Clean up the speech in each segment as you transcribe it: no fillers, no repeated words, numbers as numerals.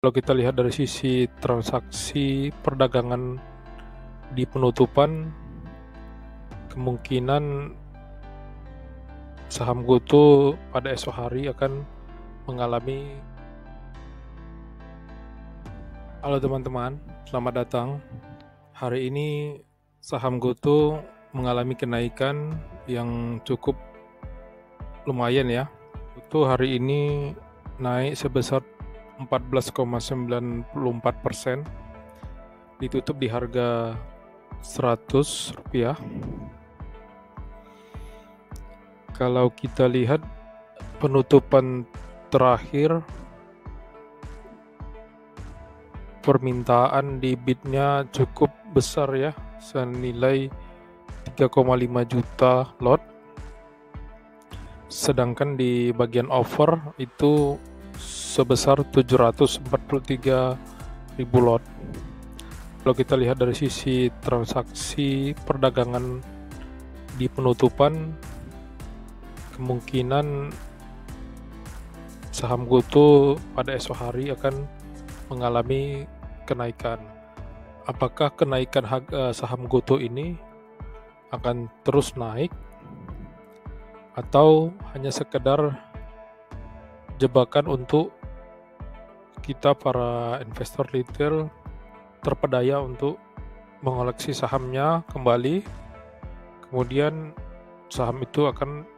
Kalau kita lihat dari sisi transaksi perdagangan di penutupan, kemungkinan saham GoTo pada esok hari akan mengalami. Halo teman-teman, selamat datang. Hari ini saham GoTo mengalami kenaikan yang cukup lumayan ya. GoTo hari ini naik sebesar 14,94%, ditutup di harga Rp100. Kalau kita lihat penutupan terakhir, permintaan di bidnya cukup besar ya, senilai 3,5 juta lot, sedangkan di bagian offer itu sebesar 743.000 lot. Kalau kita lihat dari sisi transaksi perdagangan di penutupan, kemungkinan saham GoTo pada esok hari akan mengalami kenaikan. Apakah kenaikan harga saham GoTo ini akan terus naik atau hanya sekedar jebakan untuk kita para investor retail terpedaya untuk mengoleksi sahamnya kembali, kemudian saham itu akan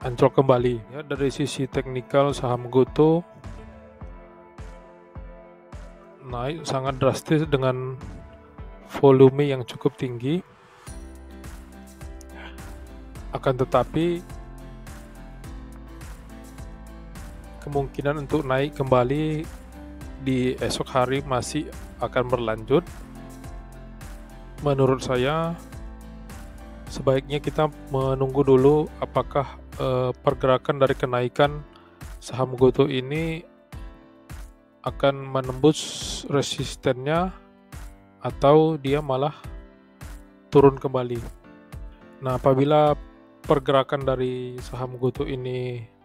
anjlok kembali ya. Dari sisi teknikal, saham GoTo naik sangat drastis dengan volume yang cukup tinggi, akan tetapi kemungkinan untuk naik kembali di esok hari masih akan berlanjut. Menurut saya sebaiknya kita menunggu dulu apakah pergerakan dari kenaikan saham GoTo ini akan menembus resistennya atau dia malah turun kembali. Nah, apabila pergerakan dari saham GoTo ini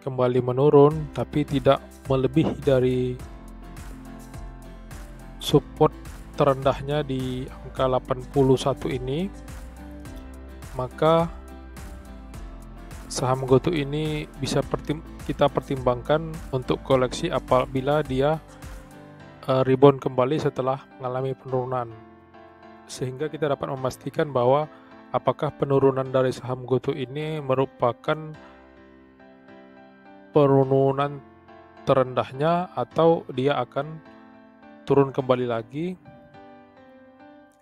kembali menurun tapi tidak melebihi dari support terendahnya di angka 81 ini, maka saham GoTo ini bisa kita pertimbangkan untuk koleksi apabila dia rebound kembali setelah mengalami penurunan, sehingga kita dapat memastikan bahwa apakah penurunan dari saham GoTo ini merupakan penurunan terendahnya atau dia akan turun kembali lagi,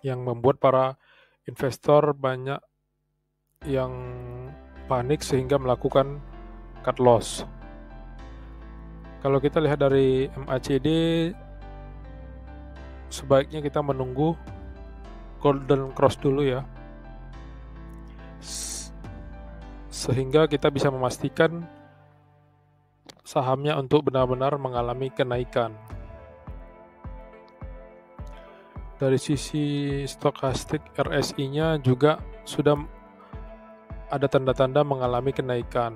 yang membuat para investor banyak yang panik sehingga melakukan cut loss. Kalau kita lihat dari MACD, sebaiknya kita menunggu golden cross dulu ya, sehingga kita bisa memastikan sahamnya untuk benar-benar mengalami kenaikan. Dari sisi stokastik, RSI-nya juga sudah ada tanda-tanda mengalami kenaikan.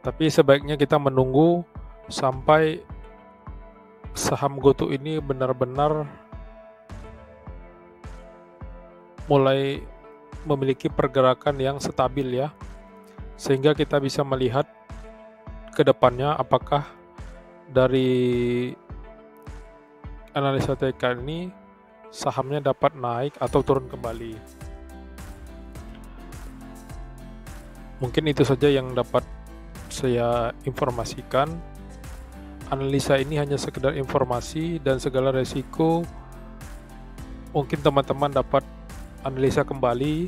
Tapi sebaiknya kita menunggu sampai saham GoTo ini benar-benar mulai memiliki pergerakan yang stabil ya, sehingga kita bisa melihat ke depannya apakah dari analisa TK ini sahamnya dapat naik atau turun kembali. Mungkin itu saja yang dapat saya informasikan. Analisa ini hanya sekedar informasi dan segala resiko mungkin teman-teman dapat analisa kembali.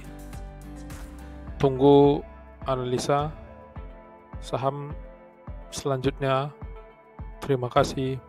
Tunggu analisa saham selanjutnya. Terima kasih.